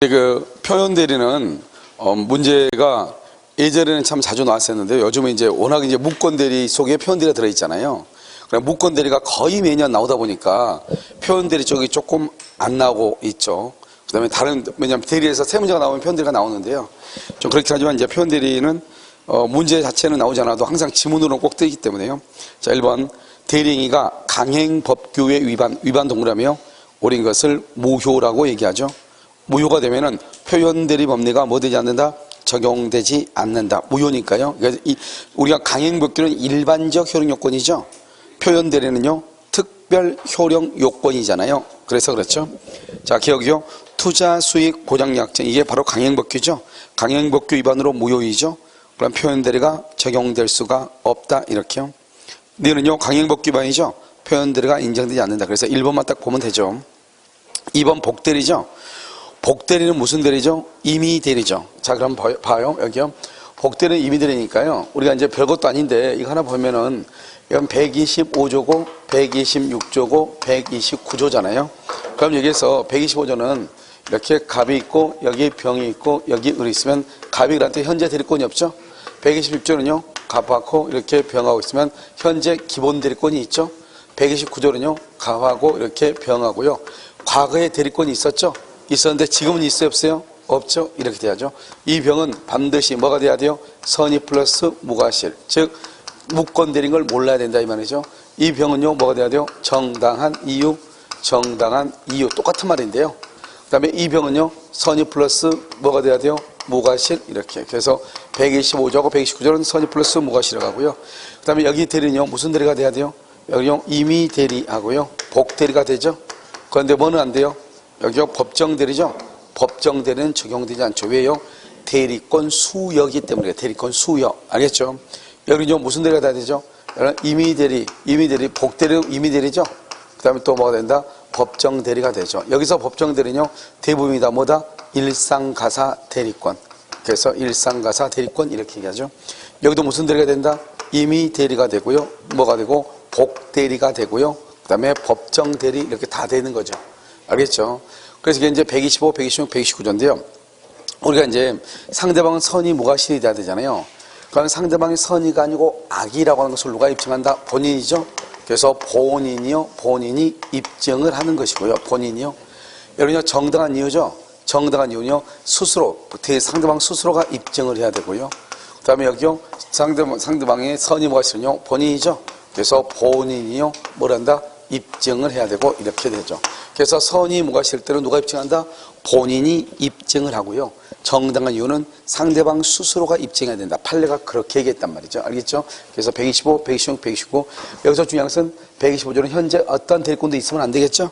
그 표현 대리는 문제가 예전에는 참 자주 나왔었는데 요즘은 이제 워낙 이제 무권 대리 속에 표현 대리가 들어있잖아요. 그럼 무권 대리가 거의 매년 나오다 보니까 표현 대리 쪽이 조금 안 나오고 있죠. 그다음에 다른 왜냐하면 대리에서 세 문제가 나오면 표현 대리가 나오는데요. 좀 그렇긴 하지만 이제 표현 대리는 문제 자체는 나오지 않아도 항상 지문으로 꼭 뜨기 때문에요. 자, 1번 대리행위가 강행법규의 위반 동그라미요. 옳은 것을 무효라고 얘기하죠. 무효가 되면은 표현 대리 법리가 뭐 되지 않는다? 적용되지 않는다. 무효니까요. 그러니까 우리가 강행법규는 일반적 효력 요건이죠. 표현 대리는요 특별 효력 요건이잖아요. 그래서 그렇죠. 자, 기억이요. 투자 수익 보장 약정, 이게 바로 강행법규죠. 강행법규 위반으로 무효이죠. 그럼 표현 대리가 적용될 수가 없다. 이렇게요. 너는요 강행법규 위반이죠. 표현 대리가 인정되지 않는다. 그래서 1번만 딱 보면 되죠. 2번 복대리죠. 복대리는 무슨 대리죠? 임의 대리죠. 자, 그럼 봐요. 여기요. 복대리는 임의 대리니까요. 우리가 이제 별것도 아닌데 이거 하나 보면은 이건 125조고 126조고 129조잖아요. 그럼 여기에서 125조는 이렇게 갑이 있고 여기 병이 있고 여기 을이 있으면 갑이 을한테 현재 대리권이 없죠. 126조는요. 갑하고 이렇게 병하고 있으면 현재 기본 대리권이 있죠. 129조는요. 갑하고 이렇게 병하고요. 과거에 대리권이 있었죠. 있었는데 지금은 있어요, 없어요? 없죠. 이렇게 돼야죠. 이 병은 반드시 뭐가 돼야 돼요? 선의 플러스 무과실, 즉 무권 대리인 걸 몰라야 된다 이 말이죠. 이 병은요 뭐가 돼야 돼요? 정당한 이유, 정당한 이유. 똑같은 말인데요. 그 다음에 이 병은요 선의 플러스 뭐가 돼야 돼요? 무과실. 이렇게. 그래서 125조하고 129조는 선의 플러스 무과실이라고 하고요. 그 다음에 여기 대리는요 무슨 대리가 돼야 돼요? 여기요 임의 대리하고요 복 대리가 되죠. 그런데 뭐는 안 돼요? 여기요 법정 대리죠. 법정 대리는 적용되지 않죠. 왜요? 대리권 수여이기 때문에. 대리권 수여. 알겠죠? 여기는요 무슨 대리가 돼야 되죠? 임의 대리, 복 대리, 임의 대리죠. 그 다음에 또 뭐가 된다? 법정 대리가 되죠. 여기서 법정 대리는요 대부분이 다 뭐다? 일상가사 대리권. 그래서 일상가사 대리권 이렇게 얘기하죠. 여기도 무슨 대리가 된다? 임의 대리가 되고요. 뭐가 되고? 복 대리가 되고요. 그 다음에 법정 대리 이렇게 다 되는 거죠. 알겠죠? 그래서 이게 이제 125, 126, 129조인데요. 우리가 이제 상대방은 선의 무과실이 돼야 되잖아요. 그러면 상대방이 선의가 아니고 악이라고 하는 것을 누가 입증한다? 본인이죠. 그래서 본인이 입증을 하는 것이고요. 본인이요. 여러분요 정당한 이유죠. 정당한 이유는요 스스로, 상대방 스스로가 입증을 해야 되고요. 그 다음에 여기요 상대방의 선의 무과실은요 본인이죠. 그래서 본인이요 뭐란다? 입증을 해야 되고 이렇게 되죠. 그래서 선의 무과실 때는 누가 입증한다? 본인이 입증을 하고요. 정당한 이유는 상대방 스스로가 입증해야 된다. 판례가 그렇게 얘기했단 말이죠. 알겠죠? 그래서 125, 126, 129. 여기서 중요한 것은 125조는 현재 어떤 대리권도 있으면 안 되겠죠?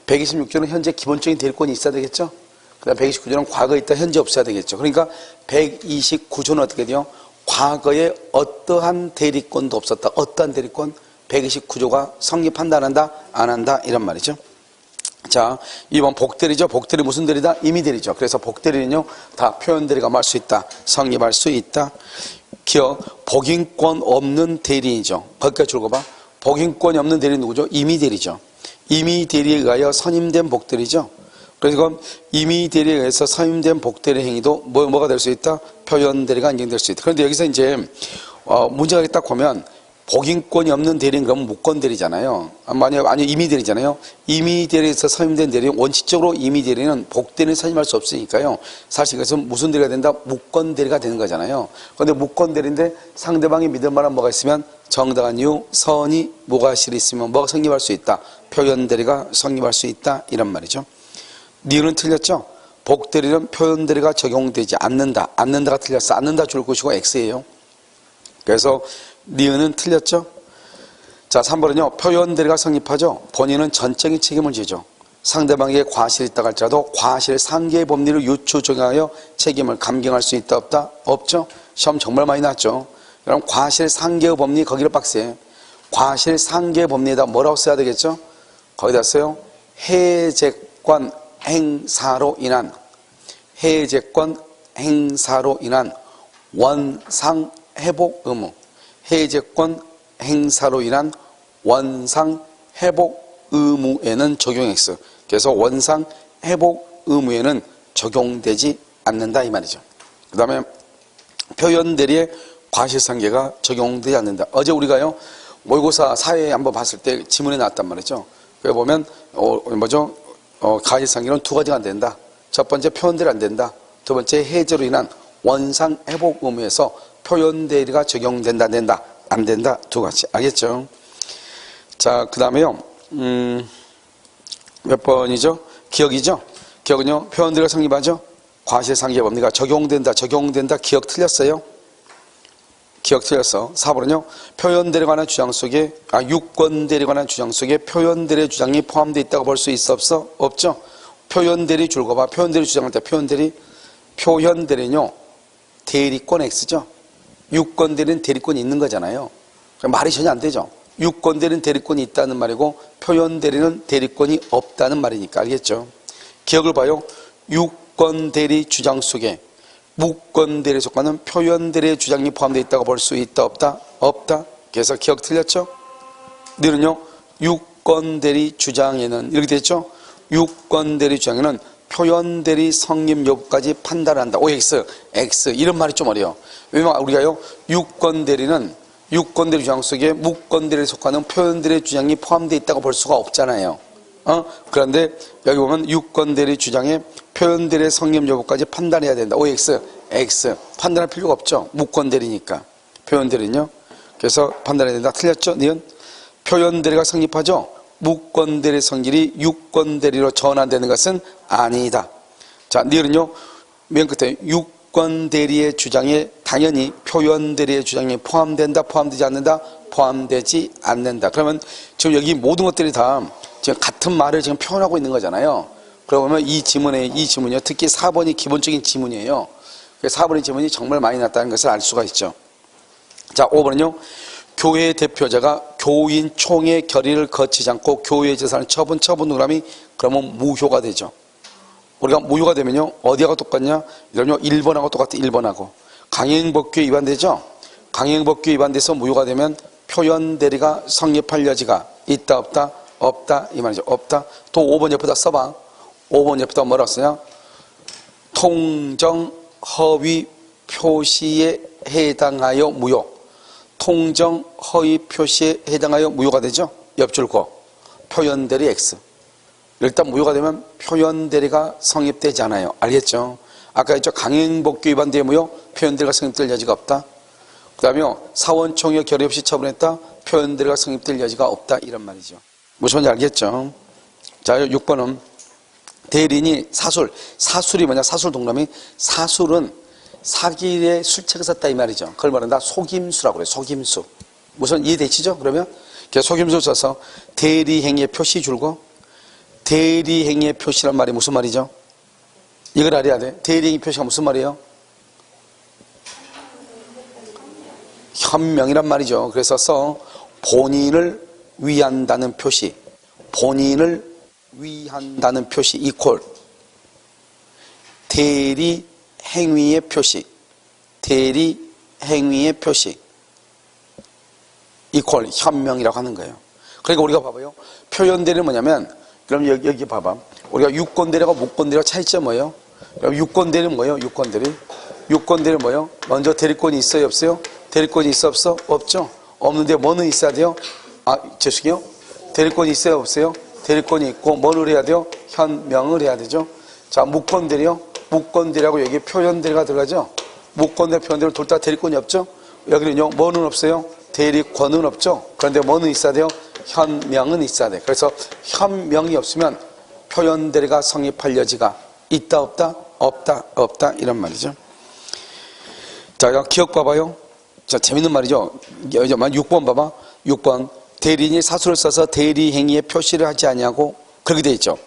126조는 현재 기본적인 대리권이 있어야 되겠죠? 그 다음 129조는 과거에 있다 현재 없어야 되겠죠. 그러니까 129조는 어떻게 돼요? 과거에 어떠한 대리권도 없었다. 어떠한 대리권? 129조가 성립한다 안 한다? 안 한다 이런 말이죠. 자, 2번 복대리죠. 복대리 무슨 대리다? 임의 대리죠. 그래서 복대리는요 다 표현 대리가 말 수 있다. 성립할 수 있다. 기억, 복인권 없는 대리인이죠. 거기까지 읽어봐. 복인권이 없는 대리는 누구죠? 임의 대리죠. 임의 대리에 의하여 선임된 복대리죠. 그래서 그럼 임의 대리에 의해서 선임된 복대리 행위도 뭐가 될 수 있다? 표현 대리가 인정될 수 있다. 그런데 여기서 이제 문제가 딱 보면 복인권이 없는 대리는 그러면 무권 대리잖아요. 아니 임의 대리잖아요. 임의 대리에서 선임된 대리는 원칙적으로 임의 대리는 복 대리는 선임할 수 없으니까요. 사실 그것은 무슨 대리가 된다? 무권 대리가 되는 거잖아요. 그런데 무권 대리인데 상대방이 믿을 만한 뭐가 있으면 정당한 이유, 선의 무과실이 있으면 뭐가 성립할 수 있다? 표현 대리가 성립할 수 있다 이런 말이죠. 니은은 틀렸죠? 복 대리는 표현 대리가 적용되지 않는다. 않는다가 틀렸어. 않는다 줄 것이고 X예요. 그래서 니은은 틀렸죠? 자, 3번은요. 표현 대리가 성립하죠. 본인은 전적인 책임을 지죠. 상대방에게 과실이 있다 할지라도 과실 상계의 법리를 유추 적용하여 책임을 감경할 수 있다 없다? 없죠. 시험 정말 많이 났죠. 그럼 과실 상계의 법리 거기를 빡세. 과실 상계의 법리에다 뭐라고 써야 되겠죠? 거기다 써요. 해제권 행사로 인한 원상 회복 의무. 해제권 행사로 인한 원상 회복 의무에는 적용 X. 그래서 원상 회복 의무에는 적용되지 않는다 이 말이죠. 그 다음에 표현 대리의 과실상계가 적용되지 않는다. 어제 우리가요 모의고사 사회에 한번 봤을 때 지문에 나왔단 말이죠. 그래 보면 과실상계는 두 가지가 안 된다. 첫 번째 표현 대리 안 된다. 두 번째 해제로 인한 원상 회복 의무에서 표현 대리가 적용된다, 된다, 안 된다 두 가지. 알겠죠? 자, 그 다음에요. 몇 번이죠? 기억이죠? 기억은요 표현 대리가 성립하죠? 과실상계가 뭡니까? 적용된다, 적용된다. 기억 틀렸어요? 기억 틀렸어. 4번은요 표현 대리에 관한 주장 속에 유권 대리에 관한 주장 속에 표현 대리의 주장이 포함되어 있다고 볼 수 있어 없어? 없죠? 표현 대리 줄 거봐. 표현 대리 주장할 때 표현 대리는요 대리권 X죠. 유권 대리는 대리권이 있는 거잖아요. 말이 전혀 안 되죠. 유권 대리는 대리권이 있다는 말이고 표현 대리는 대리권이 없다는 말이니까. 알겠죠? 기억을 봐요. 유권 대리 주장 속에 무권 대리에 속하는 표현 대리의 주장이 포함되어 있다고 볼 수 있다 없다? 없다. 그래서 기억 틀렸죠? 너는요 유권 대리 주장에는 이렇게 됐죠? 유권 대리 주장에는 표현 대리 성립 여부까지 판단한다. OX, X 이런 말이 좀 어려워. 왜냐면 우리가요 유권 대리는 유권 대리 주장 속에 무권 대리에 속하는 표현 대리 주장이 포함되어 있다고 볼 수가 없잖아요. 그런데 여기 보면 유권 대리 주장에 표현 대리의 성립 여부까지 판단해야 된다. OX, X 판단할 필요가 없죠. 무권 대리니까. 표현 대리는요. 그래서 판단해야 된다. 틀렸죠? 니은 표현 대리가 성립하죠. 무권 대리 성질이 유권 대리로 전환되는 것은 아니다. 자, 니은요. 맨 끝에 유권 대리의 주장에 당연히 표현 대리의 주장이 포함된다, 포함되지 않는다, 포함되지 않는다. 그러면 지금 여기 모든 것들이 다 지금 같은 말을 지금 표현하고 있는 거잖아요. 그러면 이 지문이요. 특히 4번이 기본적인 지문이에요. 4번의 지문이 정말 많이 났다는 것을 알 수가 있죠. 자, 5번은요. 교회 대표자가 교인 총회 결의를 거치지 않고 교회 재산을 처분으로 하면 그러면 무효가 되죠. 우리가 무효가 되면요. 어디하고 똑같냐? 이러면 1번하고 똑같아. 1번하고. 강행법규에 위반되죠. 강행법규에 위반돼서 무효가 되면 표현 대리가 성립할 여지가 있다 없다? 없다 이 말이죠. 없다. 또 5번 옆에다 써봐. 5번 옆에다 뭐라고 쓰냐? 통정 허위 표시에 해당하여 무효. 통정 허위 표시에 해당하여 무효가 되죠. 옆줄 거 표현 대리 X. 일단 무효가 되면 표현 대리가 성립되지 않아요. 알겠죠? 아까 했죠. 강행법규 위반되어 무효. 표현 대리가 성립될 여지가 없다. 그 다음에 사원총회 결의 없이 처분했다. 표현 대리가 성립될 여지가 없다. 이런 말이죠. 무슨 말인지 알겠죠? 자, 6번은 대리인이 사술이 뭐냐? 사술 동남이 사술은 사기에 술책을 썼다 이 말이죠. 그걸 말한다 속임수라고 그래요. 속임수. 무슨 이해되시죠? 그러면 속임수 써서 대리행위의 표시 줄고 대리행위의 표시란 말이 무슨 말이죠? 이걸 알아야 돼. 대리행위 표시가 무슨 말이에요? 현명이란 말이죠. 그래서 본인을 위한다는 표시, 본인을 위한다는 표시 이퀄 대리 행위의 표시, 대리 행위의 표시 이퀄 현명이라고 하는 거예요. 그러니까 우리가 봐봐요. 표현 대리는 뭐냐면 그럼 여기 봐봐. 우리가 유권 대리하고 무권 대리가 차이점 뭐예요? 그럼 유권 대리는 뭐예요? 유권 대리. 유권 대리는 뭐예요? 먼저 대리권이 있어요, 없어요? 대리권이 있어, 없어? 없죠. 없는데 뭐는 있어야 돼요? 죄송해요. 대리권이 있어요, 없어요? 대리권이 있고 뭐를 해야 돼요? 현명을 해야 되죠. 자, 무권 대리요. 무권 대리하고 여기 표현 대리가 들어가죠. 무권 대리, 표현 대리 둘 다 대리권이 없죠. 여기는요. 뭐는 없어요? 대리권은 없죠. 그런데 뭐는 있어야 돼요? 현명은 있어야 돼. 그래서 현명이 없으면 표현 대리가 성립할 여지가 있다 없다? 없다 없다 이런 말이죠. 자, 기억 봐봐요. 자, 재밌는 말이죠. 6번 봐봐. 6번 대리인이 사수를 써서 대리 행위에 표시를 하지 않냐고 그렇게 돼 있죠.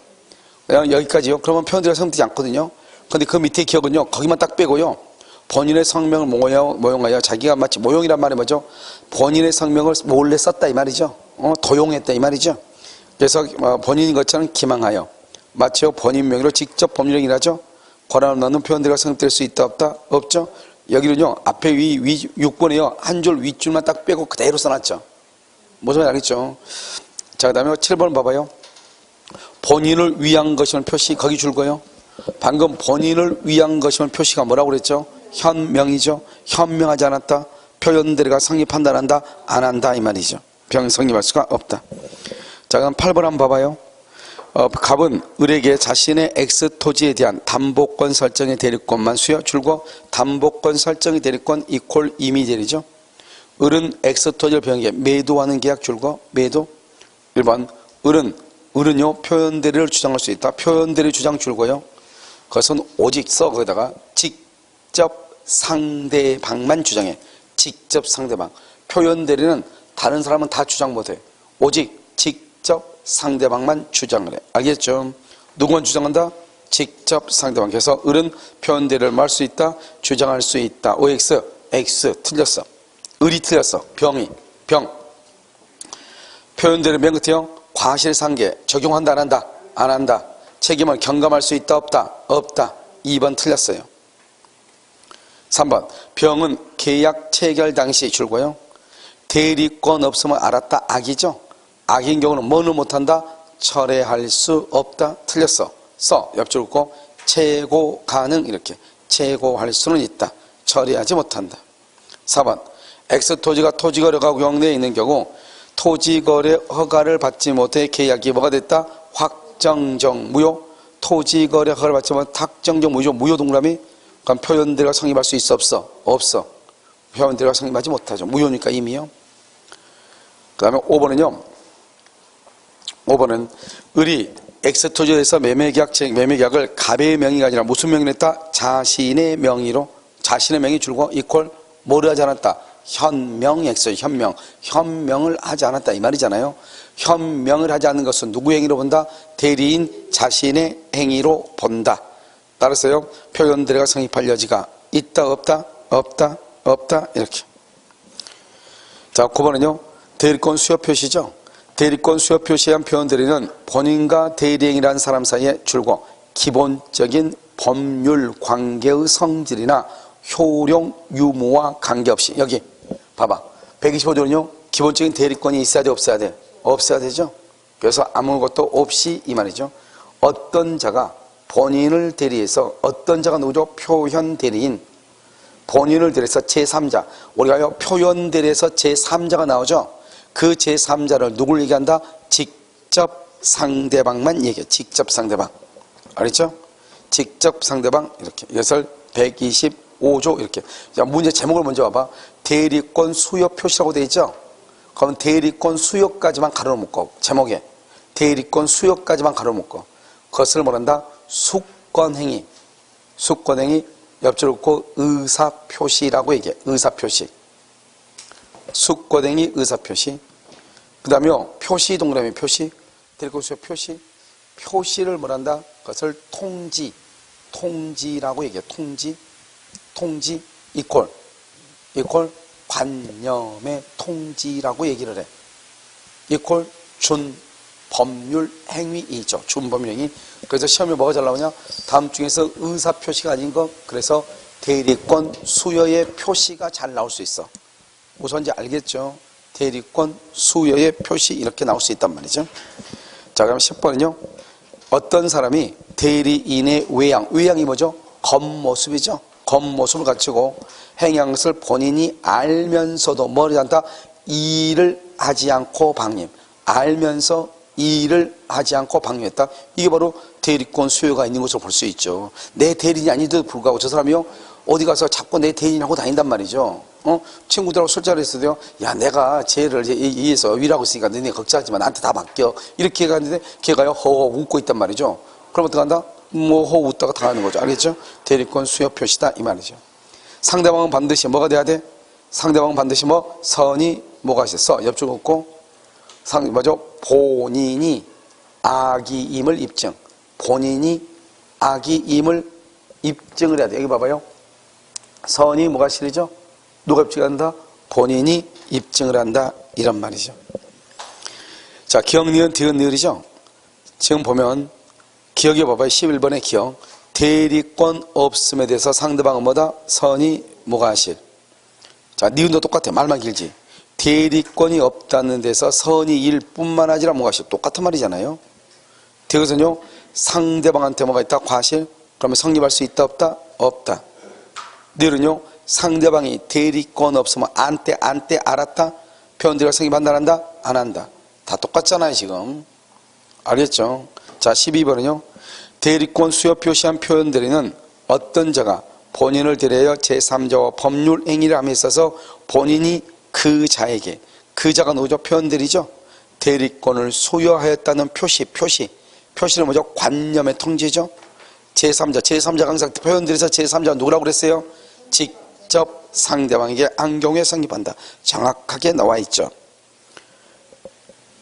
여기까지요. 그러면 표현 대리가 성립되지 않거든요. 근데 그 밑에 기억은요. 거기만 딱 빼고요. 본인의 성명을 모용하여 자기가 마치 모용이란 말이 뭐죠? 본인의 성명을 몰래 썼다 이 말이죠. 도용했다 이 말이죠. 그래서 본인인 것처럼 기망하여 마치 본인 명의로 직접 법률 행위를 하죠. 권한을 넣는 표현 대리가 성립될 수 있다 없다? 없죠. 여기는요. 앞에 6번에요. 한 줄 윗줄만 딱 빼고 그대로 써놨죠. 무슨 말인지 알겠죠? 자, 그 다음에 7번 봐봐요. 본인을 위한 것이라는 표시 거기 줄거요. 방금 본인을 위한 것이면 표시가 뭐라고 그랬죠? 현명이죠. 현명하지 않았다. 표현대리가 성립한다, 안 한다? 안 한다 이 말이죠. 병이 성립할 수가 없다. 자, 그럼 8번 한번 봐봐요. 갑은 을에게 자신의 X 토지에 대한 담보권 설정의 대리권만 수여 줄고 담보권 설정의 대리권 이퀄 임의 대리죠. 을은 X 토지를 병에게 매도하는 계약 줄고 매도. 1번 을은요 표현 대리를 주장할 수 있다. 표현 대리 주장 줄고요. 그것은 오직 써 거기다가 직접 상대방만 주장해. 직접 상대방. 표현 대리는 다른 사람은 다 주장 못해. 오직 직접 상대방만 주장을 해. 알겠죠? 누구만 주장한다? 직접 상대방. 그래서 을은 표현 대리를 말 수 있다. 주장할 수 있다. OX, X 틀렸어. 을이 틀렸어. 병. 표현 대리 맨 끝에요. 과실상계 적용한다 안 한다? 안 한다. 책임을 경감할 수 있다 없다? 없다. 2번 틀렸어요. 3번 병은 계약 체결 당시 줄고요. 대리권 없으면 알았다. 악이죠. 악인 경우는 뭐는 못한다? 철회할 수 없다. 틀렸어. 옆줄 긋고 최고 가능 이렇게 최고할 수는 있다. 처리하지 못한다. 4번 X토지가 토지거래가 구역내에 있는 경우 토지거래 허가를 받지 못해 계약이 뭐가 됐다? 확정적 무효. 토지거래 허가를 받지 못해 확정적 무효 동그라미. 그럼 표현대리가 성립할 수 있어 없어? 없어. 표현대리가 성립하지 못하죠. 무효니까 이미요. 그 다음에 5번은 을이 X토지에서 매매계약을 갑의 명의가 아니라 무슨 명의로 했다? 자신의 명의로. 자신의 명의 줄고 이퀄 뭐를 하지 않았다? 현명했어요. 현명을 하지 않았다 이 말이잖아요. 현명을 하지 않는 것은 누구 행위로 본다? 대리인 자신의 행위로 본다. 따라서요 표현대리가 성립할 여지가 있다 없다? 없다 이렇게. 자 9번은요 대리권 수여 표시죠. 대리권 수여 표시한 표현대리는 본인과 대리인이라는 사람 사이에 줄고 기본적인 법률 관계의 성질이나 효용 유무와 관계없이. 여기 봐봐 125조는요 기본적인 대리권이 있어야 돼 없어야 돼? 없어야 되죠. 그래서 아무것도 없이 이 말이죠. 어떤 자가 본인을 대리해서 어떤 자가 누구죠? 표현 대리인. 본인을 대리해서 제3자. 우리가요 표현 대리해서 제3자가 나오죠. 그 제3자를 누굴 얘기한다? 직접 상대방만 얘기해. 직접 상대방. 알겠죠? 직접 상대방 이렇게. 이것을 125조 이렇게. 자, 문제 제목을 먼저 봐봐. 대리권 수여 표시라고 되어 있죠? 그럼 대리권 수여까지만 가로로 묶어. 제목에 대리권 수여까지만 가로로 묶어. 그것을 뭐란다? 수권행위. 수권행위 옆줄 긋고 의사표시라고 얘기해. 의사표시. 수권행위 의사표시. 그 다음에 표시 동그라미 표시. 대리권 수여 표시. 표시를 뭐란다? 그것을 통지라고 얘기해. 통지 이퀄 관념의 통지라고 얘기를 해. 이퀄 준법률 행위이죠. 준법률 행위. 그래서 시험에 뭐가 잘 나오냐? 다음 중에서 의사표시가 아닌 거. 그래서 대리권 수여의 표시가 잘 나올 수 있어. 무슨 이제 알겠죠? 대리권 수여의 표시 이렇게 나올 수 있단 말이죠. 자 그럼 10번은요. 어떤 사람이 대리인의 외양이 뭐죠? 겉모습이죠. 겉모습을 갖추고 행한 것을 본인이 알면서도 뭐를 한다? 일을 하지 않고 방임. 알면서 일을 하지 않고 방임했다. 이게 바로 대리권 수요가 있는 것으로 볼 수 있죠. 내 대리인이 아닌데도 불구하고 저 사람이요 어디 가서 자꾸 내 대리인하고 다닌단 말이죠. 친구들하고 술자리에 있어도요. 야 내가 쟤를 이해해서 일하고 있으니까 너네 걱정하지 마. 나한테 다 맡겨. 이렇게 가는데 걔가요 허허 웃고 있단 말이죠. 그럼 어떡한다? 뭐 허 웃다가 당하는 거죠. 알겠죠? 대리권 수여 표시다 이 말이죠. 상대방은 반드시 뭐가 돼야 돼? 상대방은 반드시 뭐? 선이 뭐가 있어? 옆줄 긋고 뭐죠? 본인이 악의임을 입증. 본인이 악의임을 입증을 해야 돼. 여기 봐봐요. 선이 뭐가 실리죠? 누가 입증한다? 본인이 입증을 한다. 이런 말이죠. 자, 기억, 니은, 디귿, 니을이죠? 지금 보면 기억해 봐봐요. 11번의 기억. 대리권 없음에 대해서 상대방은 뭐다? 선이 뭐가 하실. 자, 니은도 똑같아. 말만 길지. 대리권이 없다는 데서 선이 일 뿐만 아니라 뭐가 하실. 똑같은 말이잖아요. 디귿은요. 상대방한테 뭐가 있다? 과실. 그러면 성립할 수 있다 없다? 없다. 늘은요 상대방이 대리권 없으면 안때 알았다? 표현들이가 성립한다 안 한다? 안 한다. 다 똑같잖아요 지금. 알겠죠? 자 12번은요 대리권 수요 표시한 표현들이는 어떤 자가 본인을 대리하여 제3자와 법률 행위를 함에 있어서 본인이 그 자에게, 그 자가 누구죠? 표현들이죠. 대리권을 소유하였다는 표시는 뭐죠? 관념의 통지죠. 제3자가 항상 표현들에서 제3자가 누구라고 그랬어요? 직접 상대방에게 한 경우에 성립한다. 정확하게 나와 있죠.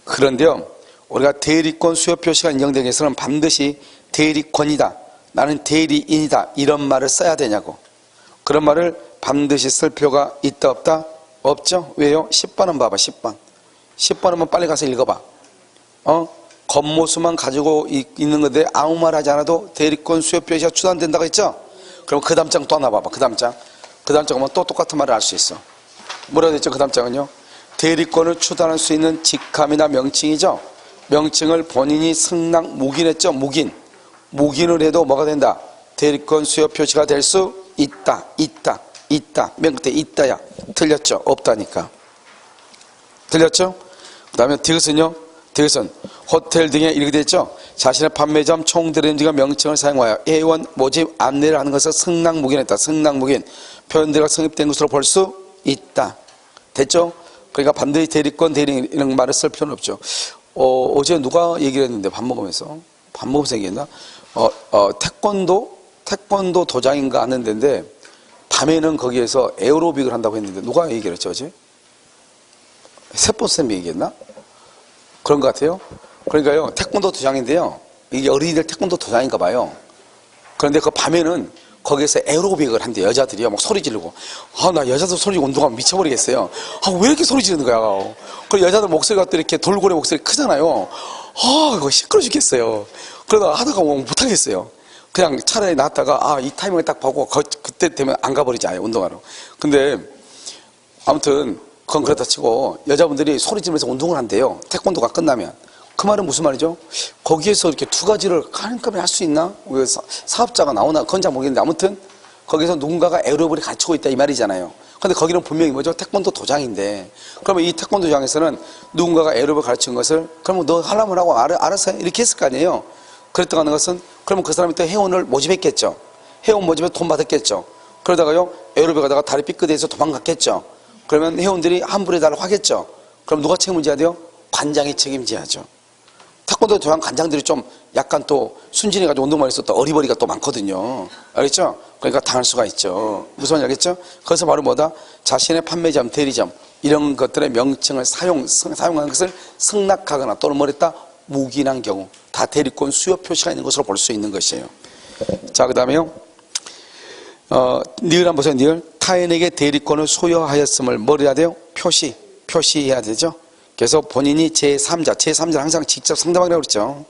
그런데요 우리가 대리권 수요 표시가 인정되기 위해서는 반드시 대리권이다, 나는 대리인이다 이런 말을 써야 되냐고. 그런 말을 반드시 쓸 필요가 있다 없다? 없죠. 왜요? 10번은 봐봐. 10번 한번 빨리 가서 읽어봐. 겉모습만 가지고 있는 건데 아무 말 하지 않아도 대리권 수요 표시가 추단된다고 했죠. 그럼 그 다음 장 또 하나 봐봐. 그 다음 장 보면 또 똑같은 말을 할 수 있어. 뭐라고 했죠? 그 다음 장은요 대리권을 추단할 수 있는 직함이나 명칭이죠. 명칭을 본인이 승낙 묵인했죠. 묵인을 해도 뭐가 된다? 대리권 수요 표시가 될 수 있다. 맨 끝에 있다야. 틀렸죠? 없다니까. 틀렸죠? 그 다음에 디귿은요? 디귿은 호텔 등에 이렇게 됐죠? 자신의 판매점 총대리인 등의 명칭을 사용하여 회원 모집 안내를 하는 것을 승낙 묵인했다. 승낙 묵인. 표현들과 성립된 것으로 볼 수 있다. 됐죠? 그러니까 반드시 대리권, 대리인 이런 말을 쓸 필요는 없죠. 어제 누가 얘기를 했는데 밥 먹으면서 얘기했나? 태권도 도장인가 하는 데인데 밤에는 거기에서 에어로빅을 한다고 했는데 누가 얘기를 했죠 어제? 세포쌤이 얘기했나? 그런 것 같아요. 그러니까요 태권도 도장인데요 이게 어린이들 태권도 도장인가 봐요. 그런데 그 밤에는 거기에서 에어로빅을 한대. 여자들이요 막 소리 지르고. 나 여자들 소리 지르고 운동하면 미쳐버리겠어요. 왜 이렇게 소리 지르는 거야. 그리고 여자들 목소리가 또 이렇게 돌고래 목소리 크잖아요. 이거 시끄러 죽겠어요. 그러다가 하다가 못하겠어요. 그냥 차라리 놨다가 이 타이밍을 딱 보고 그때 되면 안 가버리지 않아요 운동하러. 근데 아무튼 그건 그렇다 치고 여자분들이 소리 지르면서 운동을 한대요 태권도가 끝나면. 그 말은 무슨 말이죠? 거기에서 이렇게 두 가지를 한꺼번에 할 수 있나? 사업자가 나오나 그건 잘 모르겠는데 아무튼 거기서 누군가가 에어로빅을 가르치고 있다 이 말이잖아요. 근데 거기는 분명히 뭐죠? 태권도 도장인데 그러면 이 태권도 도장에서는 누군가가 에어로빅을 가르친 것을 그러면 너 하려면 하고 알아서 해 이렇게 했을 거 아니에요. 그랬다고 하는 것은 그러면 그 사람이 또 회원을 모집했겠죠. 회원 모집에 돈 받았겠죠. 그러다가요 에어로빅 하다가 다리 삐끗해서 도망갔겠죠. 그러면 회원들이 환불해 달라고 하겠죠. 그럼 누가 책임을 져야 돼요? 관장이 책임져야죠. 태권도 도장 관장들이 좀 약간 또 순진해가지고 운동만 해서 또 어리버리가 또 많거든요. 알겠죠? 그러니까 당할 수가 있죠. 무슨 말인지 알겠죠? 그래서 바로 뭐다? 자신의 판매점, 대리점 이런 것들의 명칭을 사용하는 것을 승낙하거나 또는 뭐랬다? 묵인한 경우 다 대리권 수요 표시가 있는 것으로 볼 수 있는 것이에요. 자, 그 다음에요. 니을 한번 보세요. 니을. 타인에게 대리권을 소유하였음을 뭘 해야 돼요? 표시해야 되죠. 그래서 본인이 제3자는 항상 직접 상대방이라고 그랬죠.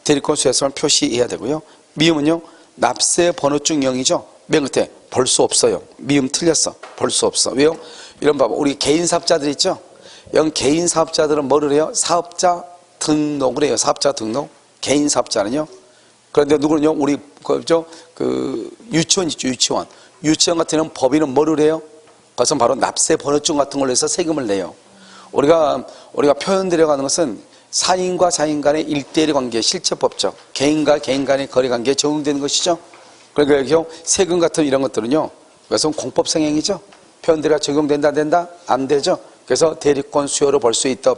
대리권 수였음을 표시해야 되고요. 미음은요. 납세 번호증 0이죠. 맨 끝에 볼 수 없어요. 미음 틀렸어. 볼 수 없어. 왜요? 이런 봐봐. 우리 개인 사업자들 있죠. 이런 개인 사업자들은 뭐를 해요? 사업자 등록을 해요. 사업자 등록. 개인 사업자는요. 그런데 누구는요? 우리 유치원 있죠. 유치원 같은 경우는 법인은 뭐를 해요? 그것은 바로 납세 번호증 같은 걸로 해서 세금을 내요. 우리가 표현드려 가는 것은 사인과 사인 간의 일대일 관계, 실체법적, 개인과 개인 간의 거래 관계에 적용되는 것이죠. 그러니까 여기 세금 같은 이런 것들은요, 그것은 공법성행위죠. 표현드려 적용된다, 안 되죠. 그래서 대리권 수요로 볼 수 있다,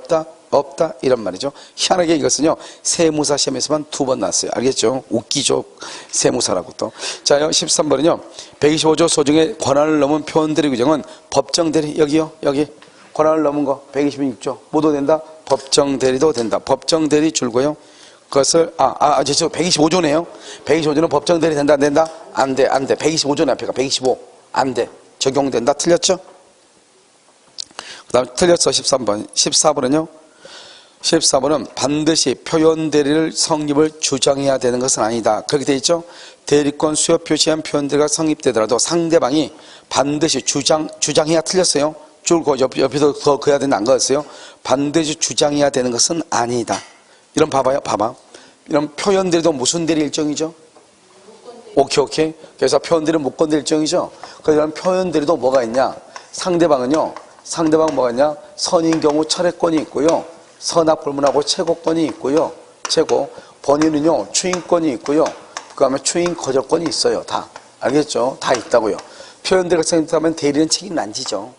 없다, 이런 말이죠. 희한하게 이것은요, 세무사 시험에서만 2번 나왔어요. 알겠죠? 웃기죠? 세무사라고 또. 자, 13번은요, 125조 소중의 권한을 넘은 표현들의 규정은 법정 대리, 여기. 권한을 넘은 거 126조 뭐도 된다? 법정 대리도 된다. 법정 대리 줄고요. 그것을 125조네요. 125조는 법정 대리 된다 안 된다? 안 돼. 125조네 앞에가 125 안 돼. 적용된다. 틀렸죠? 그다음 틀렸어. 13번. 14번은요. 14번은 반드시 표현 대리를 성립을 주장해야 되는 것은 아니다. 그렇게 돼 있죠? 대리권 수요 표시한 표현 대리가 성립되더라도 상대방이 반드시 주장해야 틀렸어요. 줄고 옆에서 더 그어야 된다 안 그었어요? 반드시 주장해야 되는 것은 아니다. 이런 봐봐. 이런 표현 대리도 무슨 대리 일종이죠? 오케이. 그래서 표현들은 무권대 일정이죠. 그러면 표현들도 뭐가 있냐? 상대방은요. 상대방 뭐가 있냐? 선인 경우 철회권이 있고요. 선악불문하고 최고권이 있고요. 최고. 본인은요. 추인권이 있고요. 그 다음에 추인 거절권이 있어요. 다. 알겠죠? 다 있다고요. 표현대리가 성립되면 대리는 책임을 안 지죠.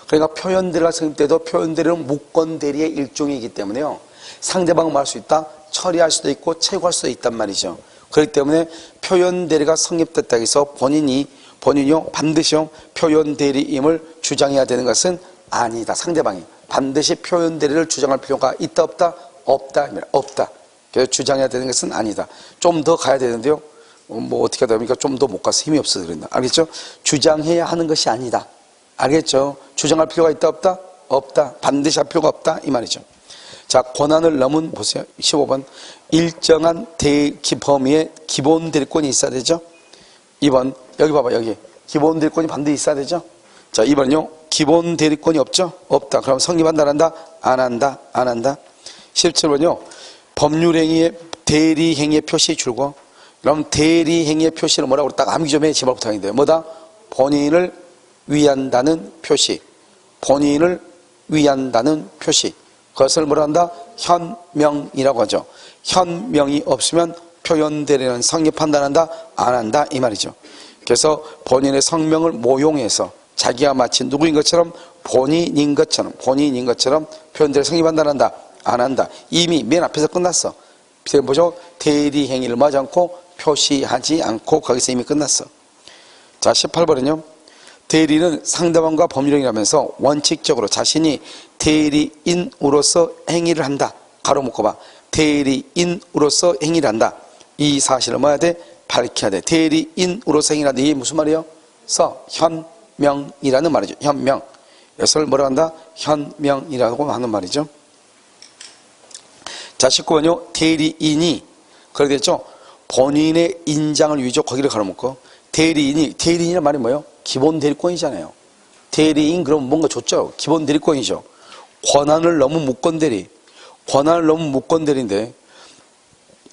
그러니까 표현대리가 성립돼도 표현대리는 무권대리의 일종이기 때문에요. 상대방 말할 수 있다. 처리할 수도 있고 최고할 수도 있단 말이죠. 그렇기 때문에 표현대리가 성립됐다고 해서 본인이요 반드시요 표현대리임을 주장해야 되는 것은 아니다. 상대방이 반드시 표현대리를 주장할 필요가 있다 없다? 없다. 없다. 그래서 주장해야 되는 것은 아니다. 좀 더 가야 되는데요. 뭐 어떻게 하다 보니까 좀 더 못 가서 힘이 없어서 그런다. 알겠죠? 주장해야 하는 것이 아니다. 알겠죠? 주장할 필요가 있다 없다? 없다. 반드시 할 필요가 없다. 이 말이죠. 자, 권한을 넘은 보세요. 15번. 일정한 범위에 기본 대리권이 있어야 되죠. 2번. 여기 봐봐. 여기. 기본 대리권이 반드시 있어야 되죠. 자, 2번요. 기본 대리권이 없죠? 없다. 그럼 성립한다 안 한다? 안 한다. 안 한다. 17번요. 법률행위의 대리행위의 표시 줄고 그럼 대리행위의 표시를 뭐라고 딱 암기 좀 해. 제발 부탁인데요. 뭐다? 본인을 위한다는 표시. 본인을 위한다는 표시. 그것을 뭐라 한다? 현명이라고 하죠. 현명이 없으면 표현대리는 성립한다 안 한다? 안 한다. 이 말이죠. 그래서 본인의 성명을 모용해서 자기가 마치 누구인 것처럼 본인인 것처럼 표현대리 성립한다 안 한다? 안 한다. 이미 맨 앞에서 끝났어. 보죠. 대리행위를 하지 않고 표시하지 않고 거기서 이미 끝났어. 자, 18번은요. 대리는 상대방과 법률행위라면서 원칙적으로 자신이 대리인으로서 행위를 한다. 가로 묶어봐. 대리인으로서 행위를 한다. 이 사실을 뭐 해야 돼? 밝혀야 돼. 대리인으로서 행위를 한다. 이게 무슨 말이에요? 현명이라는 말이죠. 현명. 이것을 뭐라 한다? 현명이라고 하는 말이죠. 자, 19번요. 대리인이 그렇게 됐죠. 본인의 인장을 위조 거기를 가로묶고 대리인이란 말이 뭐예요? 기본 대리권이잖아요. 대리인 그러면 뭔가 좋죠. 기본 대리권이죠. 권한을 넘은 무권대리. 권한을 넘은 무권대리인데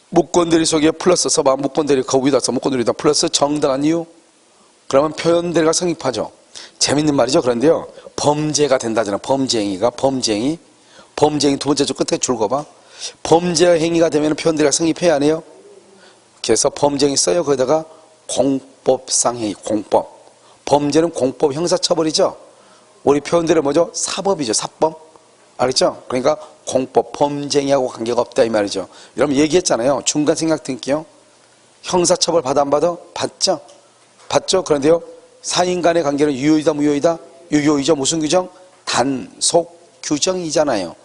무권대리 속에 플러스 써봐. 무권대리 그 위에다 써. 무권대리다 플러스 정당한 이유. 그러면 표현대리가 성립하죠. 재밌는 말이죠. 그런데요. 범죄가 된다잖아. 범죄행위가 범죄행위 두 번째 줄 끝에 줄 거봐. 범죄 행위가 되면 표현대리가 성립해야 안 해요? 그래서 범죄행위 써요. 거기다가 공법상 행위, 공법. 범죄는 공법 형사처벌이죠. 우리 표현대리 뭐죠? 사법이죠. 사법. 알겠죠? 그러니까 공법, 범죄행위하고 관계가 없다 이 말이죠. 여러분 얘기했잖아요. 중간 생각 드릴게요. 형사처벌 받아 안 받아? 받죠. 받죠. 그런데요. 사인 간의 관계는 유효이다 무효이다? 유효이죠. 무슨 규정? 단속 규정이잖아요.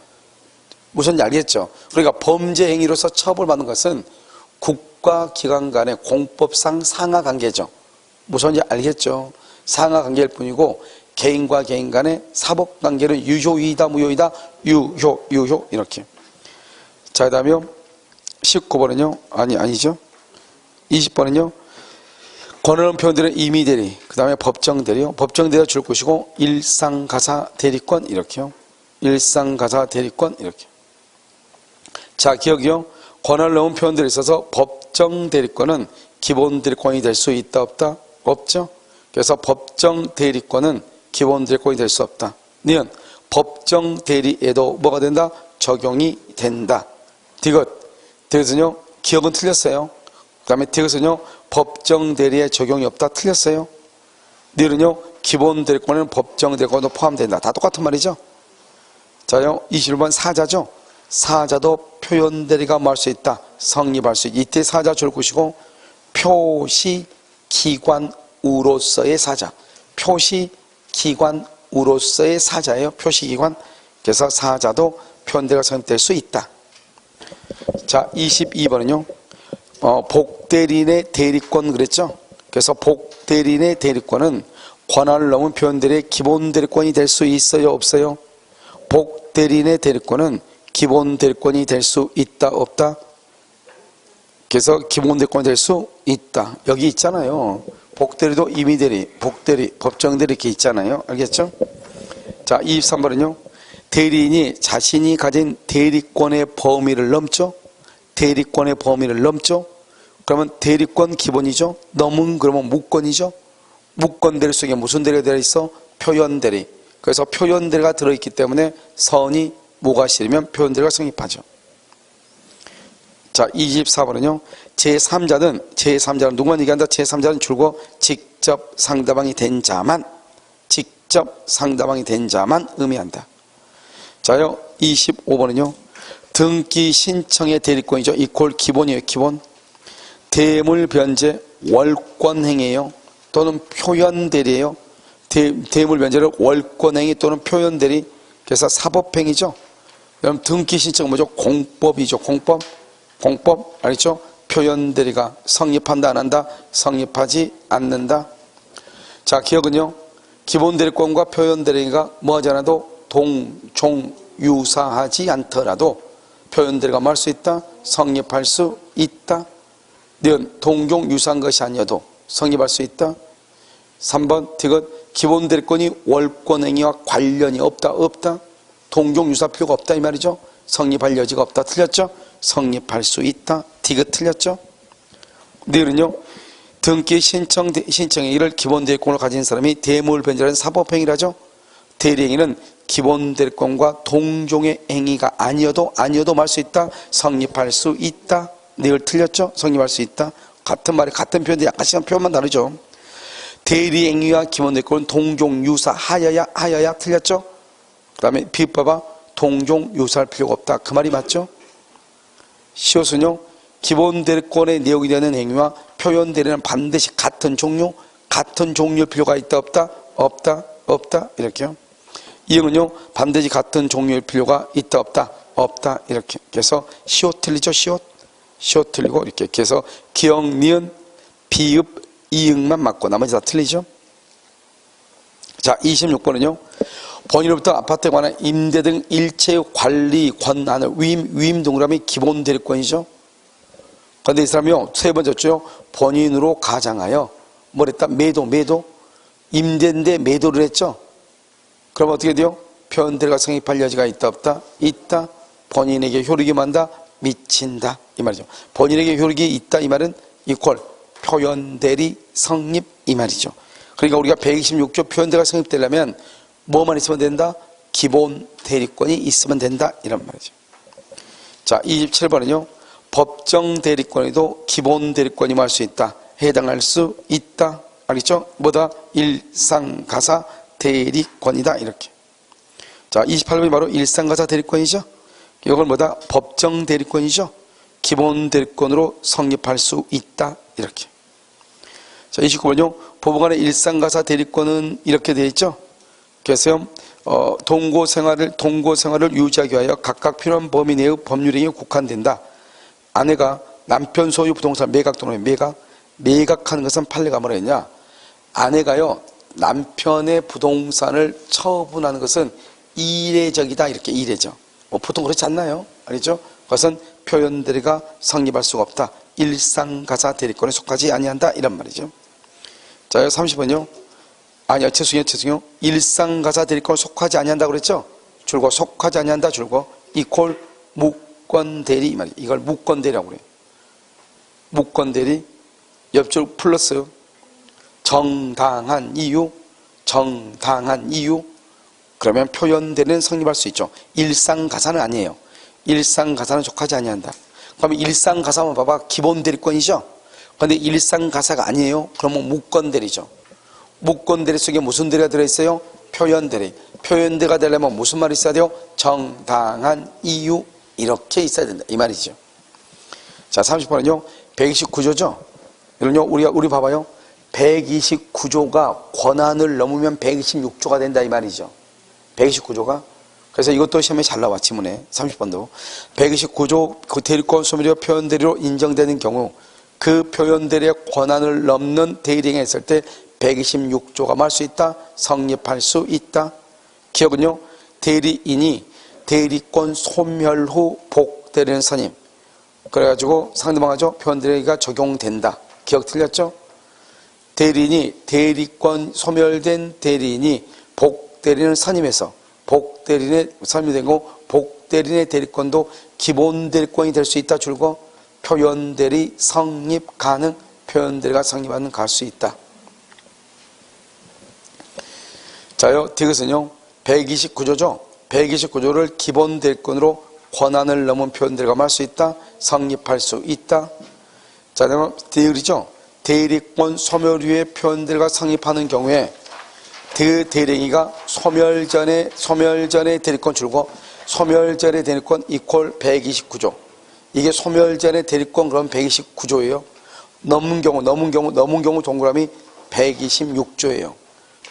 무슨지 알겠죠? 그러니까 범죄 행위로서 처벌받는 것은 국가기관 간의 공법상 상하관계죠. 무슨지 알겠죠? 상하관계일 뿐이고 개인과 개인 간의 사법관계는 유효이다 무효이다? 유효 이렇게. 자, 그 다음에 19번은요. 아니죠. 20번은요. 권한을 표현되는 임의대리, 그 다음에 법정대리요. 법정대리가 줄 것이고 일상가사 대리권 이렇게요. 일상가사 대리권 이렇게. 자, 기억이요. 권한을 넘은 표현들이 있어서 법정대리권은 기본대리권이 될 수 있다 없다? 없죠. 그래서 법정대리권은 기본대리권이 될 수 없다. 니은 법정대리에도 뭐가 된다? 적용이 된다. 디귿은요. 기억은 틀렸어요. 그 다음에 디귿은요. 법정대리에 적용이 없다. 틀렸어요. 니은요. 기본대리권은 법정대리권도 포함된다. 다 똑같은 말이죠. 자요. 21번 사자죠. 사자도 표현대리가 뭐 할 수 있다? 성립할 수 있다. 이때 사자 줄 것이고 표시기관으로서의 사자. 표시기관으로서의 사자예요. 표시기관. 그래서 사자도 표현대리가 성립될 수 있다. 자, 22번은요. 복대리인의 대리권 그랬죠? 그래서 복대리인의 대리권은 권한을 넘은 표현대리의 기본대리권이 될 수 있어요? 없어요? 복대리인의 대리권은 기본대리권이 될 수 있다 없다? 그래서 기본대리권이 될 수 있다. 여기 있잖아요. 복대리도 임의대리, 복대리, 법정대리 이렇게 있잖아요. 알겠죠? 자, 23번은요. 대리인이 자신이 가진 대리권의 범위를 넘죠? 대리권의 범위를 넘죠? 그러면 대리권 기본이죠. 넘은 그러면 무권이죠. 무권 대리 속에 무슨 대리가 들어있어? 표현 대리. 그래서 표현 대리가 들어있기 때문에 선이 무가 실이면 표현 대리가 성립하죠. 자, 24번은요. 제3자는 누구만 얘기한다? 제3자는 줄고 직접 상대방이 된 자만 의미한다. 자요, 25번은요. 등기 신청의 대리권이죠. 이퀄 기본이에요. 기본. 대물 변제 월권행위예요. 또는 표현 대리예요. 대물 변제를 월권행위 또는 표현 대리. 그래서 사법행위죠. 그럼 등기 신청은 뭐죠? 공법이죠. 공법 알겠죠? 표현 대리가 성립한다 안 한다? 성립하지 않는다. 자, 기억은요. 기본 대리권과 표현 대리가 뭐하지 않아도 동종유사하지 않더라도 표현 대리가 뭐 할 수 있다? 성립할 수 있다. 니은 동종유사한 것이 아니어도 성립할 수 있다. 3번 디귿 기본 대리권이 월권행위와 관련이 없다. 동종유사 필요가 없다 이 말이죠. 성립할 여지가 없다. 틀렸죠? 성립할 수 있다. 디귿 틀렸죠? 니은은요. 등기 신청행위를 기본 대리권을 가진 사람이 대물 변제라는 사법행위라죠. 대리행위는 기본 대리권과 동종의 행위가 아니어도 말 수 있다. 성립할 수 있다. 니을 틀렸죠? 성립할 수 있다. 같은 말이 같은 표현인데 약간씩 표현만 다르죠. 대리행위와 기본 대리권은 동종유사하여야 틀렸죠? 그 다음에 비법봐 동종유사할 필요가 없다. 그 말이 맞죠? 시옷은요. 기본 대리권의 내용이 되는 행위와 표현 대리는 반드시 같은 종류일 필요가 있다 없다 이렇게요. 이응은요. 반드시 같은 종류일 필요가 있다 없다 이렇게. 그래서 시옷 틀리죠. 시옷 틀리고 이렇게. 그래서 기억, 니은, 비읍, 이응만 맞고 나머지 다 틀리죠. 자, 26번은요. 본인으로부터 아파트에 관한 임대 등 일체의 관리 권한을 위임 동그라미 기본 대리권이죠. 그런데 이 사람이요. 세 번째죠. 본인으로 가장하여 뭘 했다? 매도. 임대인데 매도를 했죠. 그럼 어떻게 돼요? 표현 대리가 성립할 여지가 있다 없다? 있다. 본인에게 효력이 많다? 미친다. 이 말이죠. 본인에게 효력이 있다 이 말은 이퀄 표현 대리 성립 이 말이죠. 그러니까 우리가 126조 표현 대리가 성립되려면 뭐만 있으면 된다? 기본 대리권이 있으면 된다 이런 말이죠. 자, 27번은요. 법정 대리권에도 기본 대리권이 할 수 있다. 해당할 수 있다. 알겠죠? 뭐다? 일상가사 대리권이다 이렇게. 자, 28번이 바로 일상가사 대리권이죠. 이걸 뭐다? 법정 대리권이죠. 기본 대리권으로 성립할 수 있다 이렇게. 자, 29번요. 부부간의 일상가사 대리권은 이렇게 되어 있죠. 그래서 동거 생활을 유지하기 위하여 각각 필요한 범위 내의 법률행위에 국한된다. 아내가 남편 소유 부동산 매각하는 것은 판례가 뭐라 했냐? 아내가요 남편의 부동산을 처분하는 것은 이례적이다 이렇게. 이례적. 보통 그렇지 않나요? 알겠죠? 그것은 표현 대리가 성립할 수가 없다. 일상가사 대리권에 속하지 아니한다 이런 말이죠. 자, 30번요. 아니요, 죄송해요. 일상가사 대리권에 속하지 아니한다 그랬죠? 줄거 속하지 아니한다 줄거 이퀄 무권대리 이 말이에요. 이걸 무권대리라고 그래요. 무권대리 옆줄 플러스 정당한 이유 그러면 표현대리는 성립할 수 있죠. 일상가사는 아니에요. 일상가사는 속하지 아니한다. 그러면 일상가사만 봐봐. 기본 대리권이죠. 그런데 일상가사가 아니에요. 그러면 무권대리죠. 무권대리 속에 무슨 대리가 들어있어요? 표현대리. 표현대리가 되려면 무슨 말이 있어야 돼요? 정당한 이유 이렇게 있어야 된다 이 말이죠. 자, 30번은요 129조죠. 이런요 우리 봐봐요. 129조가 권한을 넘으면 126조가 된다 이 말이죠. 129조가. 그래서 이것도 시험에 잘 나와 지문에 30번도 129조 그 대리권 소멸이와 표현대리로 인정되는 경우 그 표현대리의 권한을 넘는 대리행위 했을 때 126조가 할 수 있다. 성립할 수 있다. 기억은요. 대리인이 대리권 소멸 후 복대리는 선임. 그래가지고 상대방하죠. 표현대리가 적용된다. 기억 틀렸죠? 대리인이 대리권 소멸된 대리인이 복대리는 선임해서 복대리인의 선임이 되고 복대리인의 대리권도 기본 대리권이 될 수 있다. 줄거 표현대리 성립 가능, 표현대리가 성립하는 갈 수 있다. 자요, 이것은요 129조죠. 129조를 기본 대리권으로 권한을 넘은 표현대리가 할 수 있다, 성립할 수 있다. 자, 그러면 대리죠. 대리권 소멸 후에 표현대리가 성립하는 경우에 그 대리행위가 소멸 전에 대리권 줄고 소멸 전에 대리권 이퀄 129조. 이게 소멸 전에 대리권 그럼 129조예요. 넘은 경우 동그라미 126조예요.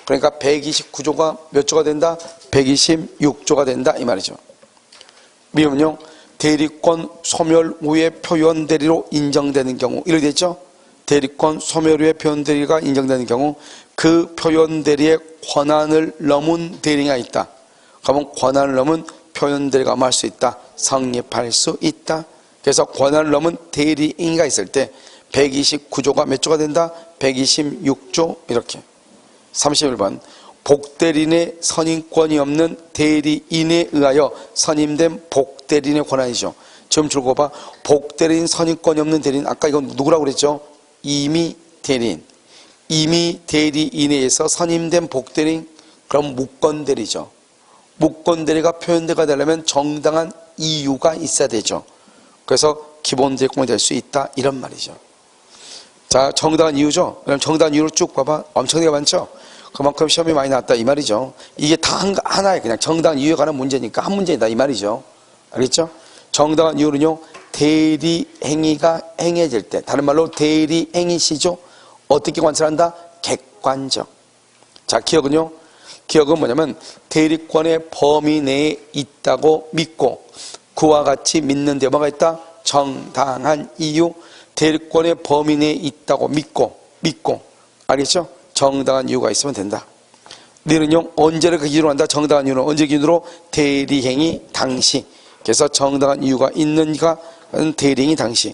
그러니까 129조가 몇 조가 된다? 126조가 된다 이 말이죠. 미음은요 대리권 소멸 후에 표현 대리로 인정되는 경우 이렇게 됐죠. 대리권 소멸 후에 표현 대리가 인정되는 경우 그 표현 대리의 권한을 넘은 대리가 있다. 그러면 권한을 넘은 표현 대리가 할 수 있다. 성립할 수 있다. 그래서 권한을 넘은 대리행위가 있을 때 129조가 몇 조가 된다? 126조 이렇게. 31번 복대리인의 선임권이 없는 대리인에 의하여 선임된 복대리인의 권한이죠. 지금 줄거봐. 복대리인 선임권이 없는 대리인, 아까 이건 누구라고 그랬죠? 임의 대리인. 임의 대리인에 의해서 선임된 복대리인, 그럼 무권대리죠. 무권대리가 표현대가 되려면 정당한 이유가 있어야 되죠. 그래서 기본대리권이 될 수 있다 이런 말이죠. 자, 정당한 이유죠. 그럼 정당한 이유를 쭉 봐봐. 엄청나게 많죠. 그만큼 시험이 많이 나왔다 이 말이죠. 이게 다 하나의 그냥 정당한 이유에 관한 문제니까 한 문제이다 이 말이죠. 알겠죠? 정당한 이유는요 대리행위가 행해질 때, 다른 말로 대리행위시죠. 어떻게 관찰한다? 객관적. 자, 기억은요, 기억은 뭐냐면 대리권의 범위 내에 있다고 믿고 그와 같이 믿는 데 뭐가 있다? 정당한 이유. 대리권의 범위 내에 있다고 믿고 알겠죠? 정당한 이유가 있으면 된다. 너는요 언제를 그 기준으로 한다? 정당한 이유는 언제 기준으로? 대리행위 당시. 그래서 정당한 이유가 있는가? 대리행위 당시.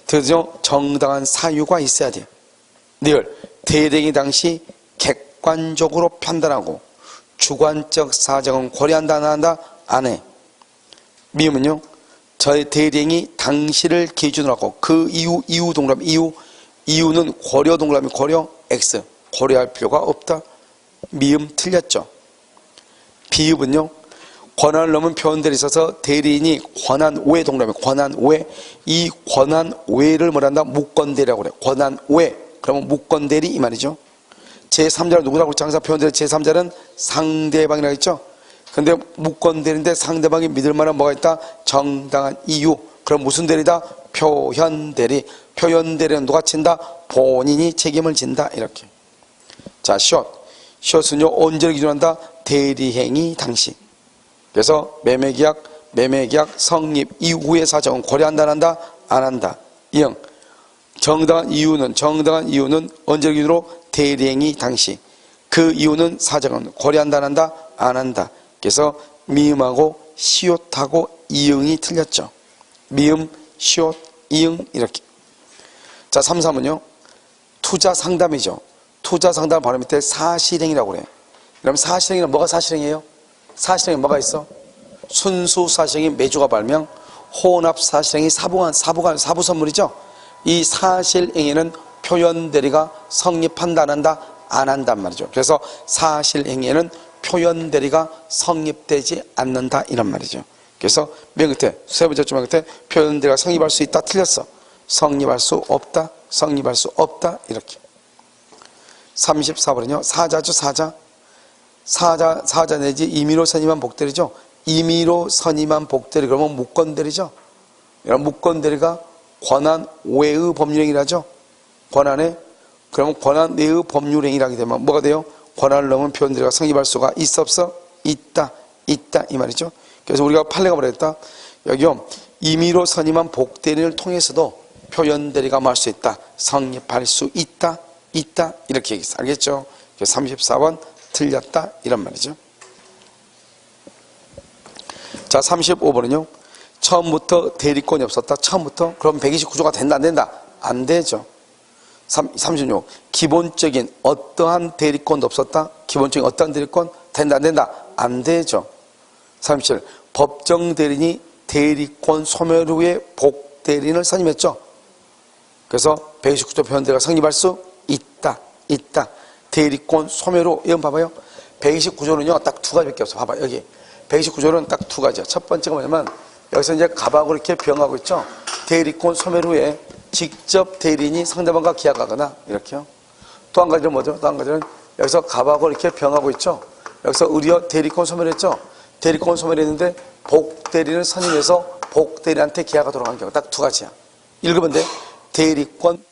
그래서 정당한 사유가 있어야 돼요. 대리행위 당시 객관적으로 판단하고 주관적 사정은 고려한다 안 한다? 안 해. 미음은요 저의 대리행위 당시를 기준으로 하고 그 이유 동그라미 이유는 고려 동그라미 고려 X 고려할 필요가 없다. 미음 틀렸죠. 비읍은요 권한을 넘은 표현들이 있어서 대리인이 권한 외 동그라미 권한 외, 이 권한 외를 뭐란다? 무권대리라고 그래. 권한 외. 그러면 무권대리 이 말이죠. 제3자는 누구라고 그랬죠? 항상 표현대리 제3자는 상대방이라고 했죠. 근데 무권대리인데 상대방이 믿을 만한 뭐가 있다? 정당한 이유. 그럼 무슨 대리다? 표현대리. 표현대리는 누가 친다? 본인이 책임을 진다 이렇게. 자, 숏은요 언제를 기준한다? 대리행위 당시. 그래서 매매계약 성립 이후의 사정은 고려한다 안 한다? 안 한다. 이응. 정당한 이유는 언제를 기준으로? 대리행위 당시. 그 이유는 사정은 고려한다 안 한다? 안 한다. 그래서 미음하고 시옷하고 이응이 틀렸죠. 미음, 시옷, 이응 이렇게. 자, 3.3은요 투자 상담이죠. 투자 상담 바로 밑에 사실행위라고 그래. 그럼 사실행위는 뭐가 사실행위예요? 사실행위 뭐가 있어? 순수 사실행위 매주가 발명, 혼합 사실행위 사부 선물이죠. 이 사실행위는 표현대리가 성립한다 안 한다? 안 한단 말이죠. 그래서 사실행위에는 표현대리가 성립되지 않는다 이런 말이죠. 그래서 맨 끝에 세 번째 줄 끝에 표현대리가 성립할 수 있다 틀렸어. 성립할 수 없다, 성립할 수 없다 이렇게. 34번은요 사자죠. 사자 내지 임의로 선임한 복대리죠. 임의로 선임한 복대리 그러면 무권대리죠. 이런 무권대리가 권한 외의 법률행위라죠. 권한에 그러면 권한 내의 법률행위라게 되면 뭐가 돼요? 권한을 넘은 표현대리가 성립할 수가 있어 없어? 있다 이 말이죠. 그래서 우리가 판례가 뭐랬다? 여기요 임의로 선임한 복대리를 통해서도 표현대리가 할 수 있다, 성립할 수 있다 이렇게 얘기했어. 알겠죠? 34번 틀렸다 이런 말이죠. 자, 35번은요 처음부터 대리권이 없었다. 처음부터 그럼 129조가 된다 안 된다? 안 되죠. 36 기본적인 어떠한 대리권도 없었다. 기본적인 어떠한 대리권 된다 안 된다? 안 되죠. 37 법정 대리인이 대리권 소멸 후에 복대리인을 선임했죠. 그래서 129조 표현대리가 성립할 수 있다. 대리권 소멸후. 이건 봐봐요. 129조는요 딱 두 가지밖에 없어. 봐봐 여기 129조는 딱 두 가지야. 첫 번째가 뭐냐면 여기서 이제 갑하고 이렇게 병하고 있죠. 대리권 소멸 후에 직접 대리인이 상대방과 계약하거나 이렇게요. 또 한 가지는 뭐죠? 또 한 가지는 여기서 갑하고 이렇게 병하고 있죠. 여기서 의리어 대리권 소멸했죠. 대리권 소멸했는데 복대리인을 선임해서 복대리한테 계약하도록 한 경우 딱 두 가지야. 읽으면 돼. 대리권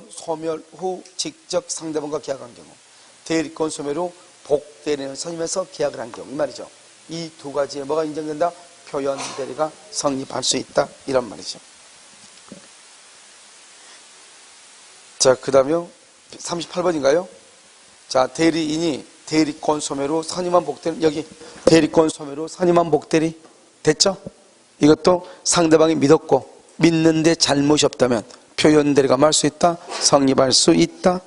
소멸 후 직접 상대방과 계약한 경우, 대리권 소멸 후 복대리인을 선임해서 계약을 한 경우 이 말이죠. 이 두 가지에 뭐가 인정된다? 표현 대리가 성립할 수 있다 이런 말이죠. 자, 그 다음에 38번인가요? 자, 대리인이 대리권 소멸 후 선임한 복대리, 여기 대리권 소멸 후 선임한 복대리 됐죠? 이것도 상대방이 믿었고 믿는데 잘못이 없다면 표현 대리가 말 수 있다, 성립할 수 있다.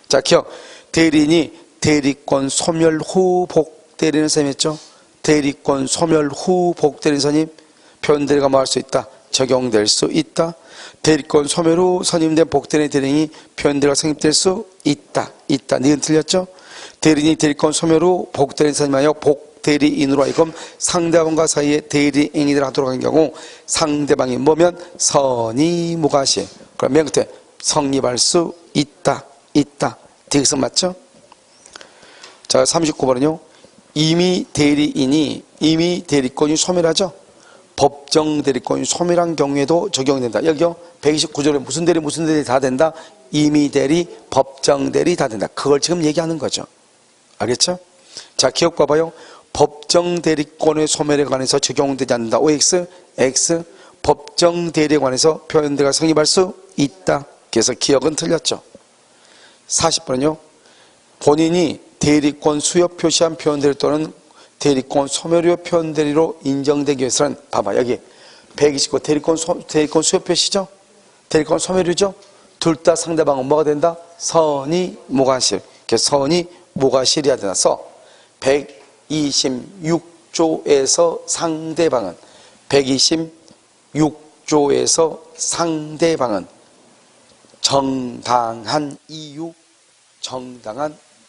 자, 기억. 대리인이 대리권 소멸 후 복대리인을 선임했죠. 대리권 소멸 후 복대리인 선임, 표현 대리가 말 수 있다, 적용될 수 있다. 대리권 소멸 후 선임된 복대리인 대리인이 표현 대리가 성립될 수 있다. 니은 틀렸죠? 대리인이 대리권 소멸 후 복대리인 선임하여 복대리인으로 하여금 상대방과 사이에 대리행위를 하도록 한 경우 상대방이 뭐면 선의무과실. 그럼 맨 끝에 성립할 수 있다. 디귿은 맞죠? 자, 39번은요. 이미 대리권이 소멸하죠. 법정 대리권이 소멸한 경우에도 적용된다. 여기요 129조에 무슨 대리 다 된다. 이미 대리, 법정 대리 다 된다. 그걸 지금 얘기하는 거죠. 알겠죠? 자, 기억 봐봐요. 법정 대리권의 소멸에 관해서 적용되지 않는다. OX, X. 법정 대리에 관해서 표현대가 성립할 수 있다. 그래서 기억은 틀렸죠. 40번은요. 본인이 대리권 수여 표시한 표현대리 또는 대리권 소멸 표현대리로 인정되기 위해서는 봐봐 여기 129 대리권 수여 표시죠. 대리권 소멸이죠. 둘 다 상대방은 뭐가 된다? 선의무과실. 그래서 선의무과실이야 된다. 126조에서 상대방은 126조에서 상대방은 정당한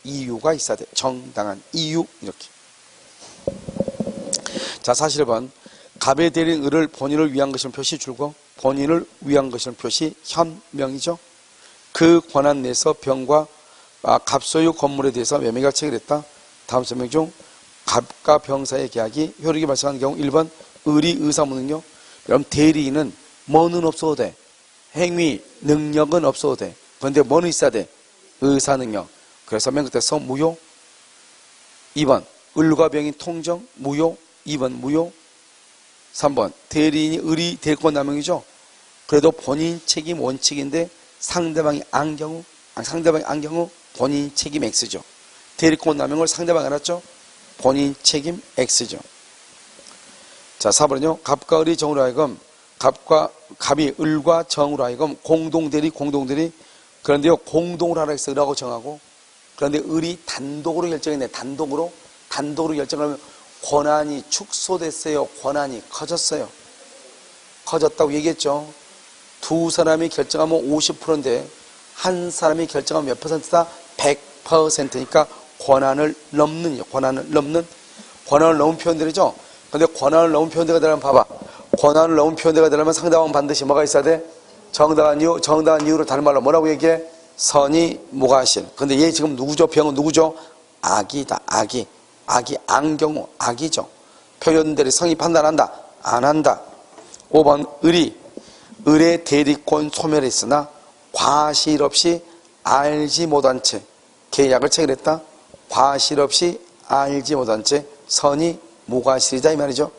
이유가 있어야 돼. 정당한 이유 이렇게. 자, 41번. 갑의 대리인 을을 본인을 위한 것이라는 표시 줄고 본인을 위한 것이라는 표시 현명이죠. 그 권한 내에서 병과 갑 소유 건물에 대해서 매매가 체결했다. 다음 설명 중 갑과 병 사이의 계약이 효력이 발생하는 경우 1번 을이 의사무능력. 그럼 대리인은 뭐는 없어도 돼. 행위 능력은 없어도 돼. 그런데 뭐는 있어야 돼? 의사능력. 그래서 맨 끝에서 무효. 2번 을과 병인 통정 무효. 2번 무효. 3번 대리인이 을이 대리권 남용이죠. 그래도 본인 책임 원칙인데 상대방이 안 경우 본인 책임 X죠. 대리권 남용을 상대방이 알았죠. 본인 책임 X죠. 자, 4번은요. 갑과 을이 정으로 하여금 갑이 을과 정으로 하여금 공동대리 그런데요 공동으로 하라 해서 을하고 정하고 그런데 을이 단독으로 결정했네. 단독으로 결정하면 권한이 축소됐어요. 권한이 커졌어요. 커졌다고 얘기했죠. 두 사람이 결정하면 50%인데 한 사람이 결정하면 몇 %다? 100%니까 권한을 넘는 표현들이죠. 그런데 권한을 넘은 표현대가 되려면 봐봐. 권한을 넘은 표현대가 되려면 상대방은 반드시 뭐가 있어야 돼? 정당한 이유로 다른 말로 뭐라고 얘기해? 선의무과실. 근데 얘 지금 누구죠? 병은 누구죠? 악이다. 악이 안경우 악이죠. 표현들이 성립 판단한다. 안 한다. 5번 을의 대리권 소멸했으나 과실 없이 알지 못한 채 계약을 체결했다. 과실 없이 알지 못한 채 선의무과실이다 이 말이죠.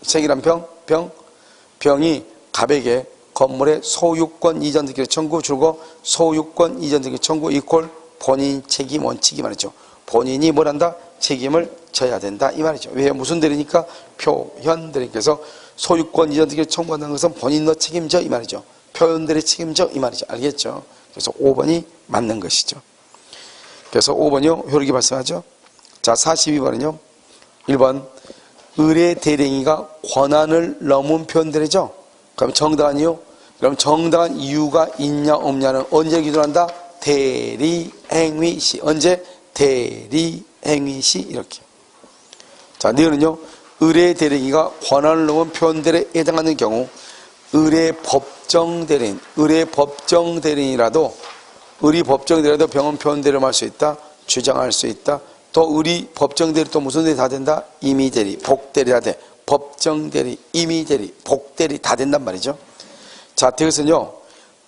체결한 병이 갑에게 건물의 소유권 이전 등기를 청구 줄고 소유권 이전 등기 청구 이꼴 본인 책임 원칙이 말이죠. 본인이 뭘 한다? 책임을 져야 된다 이 말이죠. 왜? 무슨 대리니까? 표현대리께서 소유권 이전 등기를 청구한다는 것은 본인 너 책임져 이 말이죠. 표현대리 책임져 이 말이죠. 알겠죠? 그래서 5번이 맞는 것이죠. 그래서 5번이요 효력이 발생하죠. 자, 42번은요 1번 을의 대리인이가 권한을 넘은 표현대리죠. 그럼 정당한 이유 그럼 정당한 이유가 있냐 없냐는 언제 기준한다? 대리행위시. 언제? 대리행위시. 이렇게. 자, 니은은요, 의뢰 대리인이가 권한을 넘은 표현들에 해당하는 경우 의뢰 법정 대리인이라도 병원 표현 대리를 할 수 있다, 주장할 수 있다. 또 의리 법정 대리 또 무슨 대리 다 된다? 임의 대리, 복 대리 다 돼. 법정 대리, 임의 대리, 복 대리 다 된단 말이죠. 자, 이것은요,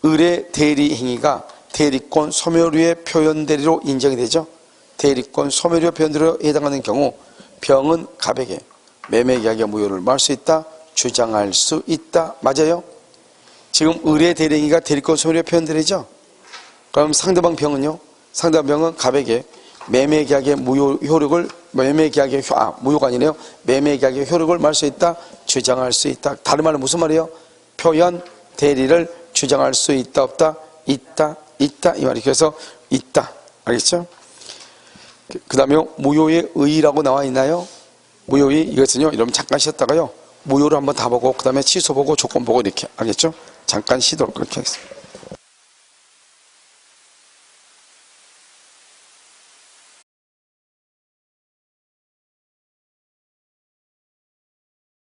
의뢰 대리 행위가 대리권 소멸유의 표현 대리로 인정이 되죠. 대리권 소멸유의 표현 대리로 해당하는 경우 병은 갑에게 매매 계약의 무효를 말할 수 있다, 주장할 수 있다. 맞아요? 지금 의뢰 대리 행위가 대리권 소멸유의 표현 대리죠. 그럼 상대방 병은요? 상대방 병은 갑에게 매매 계약의 무효력을 무효가 아니네요. 매매 계약의 효력을 말할 수 있다, 주장할 수 있다. 다른 말은 무슨 말이에요? 표현 대리를 주장할 수 있다, 없다? 있다 이 말이. 그래서 있다. 알겠죠? 그 다음에 무효의 의의라고 나와 있나요? 무효의 이것은요, 여러분 잠깐 쉬었다가요, 무효를 한번 다 보고 그 다음에 취소 보고 조건 보고 이렇게. 알겠죠? 잠깐 쉬도록 그렇게 하겠습니다.